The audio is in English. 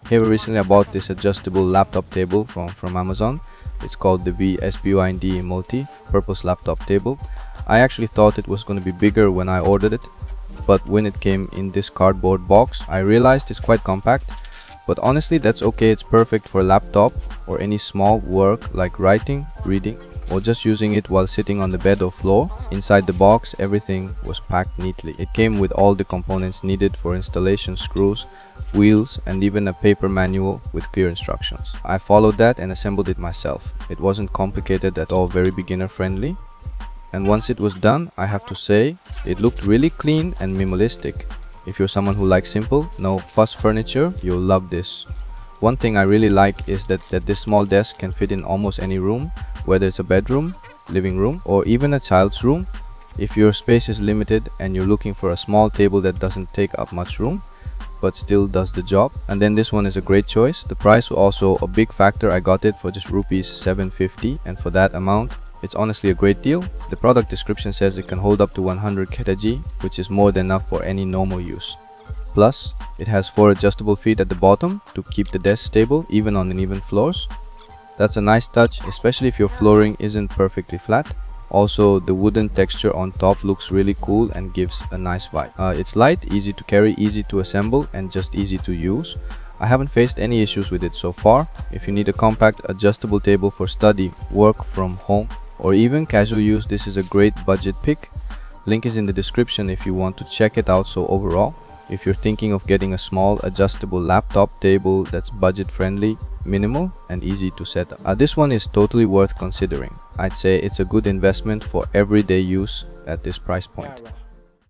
Here recently I bought this adjustable laptop table from Amazon. It's called the VSBYND Multi-Purpose Laptop Table. I actually thought it was going to be bigger when I ordered it, but when it came in this cardboard box, I realized it's quite compact. But honestly, that's okay. It's perfect for a laptop or any small work like writing, reading, or just using it while sitting on the bed or floor. Inside the box, everything was packed neatly. It came with all the components needed for installation: screws, wheels, and even a paper manual with clear instructions. I followed that and assembled it myself. It wasn't complicated at all, very beginner friendly. And once it was done, I have to say, it looked really clean and minimalistic. If you're someone who likes simple, no fuss furniture, you'll love this. One thing I really like is that this small desk can fit in almost any room, whether it's a bedroom, living room, or even a child's room. If your space is limited and you're looking for a small table that doesn't take up much room, but still does the job, and then this one is a great choice. The price was also a big factor. I got it for just rupees 750, and for that amount, it's honestly a great deal. The product description says it can hold up to 100 kg, which is more than enough for any normal use. Plus, it has 4 adjustable feet at the bottom to keep the desk stable even on uneven floors. That's a nice touch, especially if your flooring isn't perfectly flat. Also, the wooden texture on top looks really cool and gives a nice vibe. It's light, easy to carry, easy to assemble, and just easy to use. I haven't faced any issues with it so far. If you need a compact adjustable table for study, work from home, or even casual use, this is a great budget pick. Link is in the description if you want to check it out. So overall, if you're thinking of getting a small adjustable laptop table that's budget friendly, minimal, and easy to set up, this one is totally worth considering. I'd say it's a good investment for everyday use at this price point.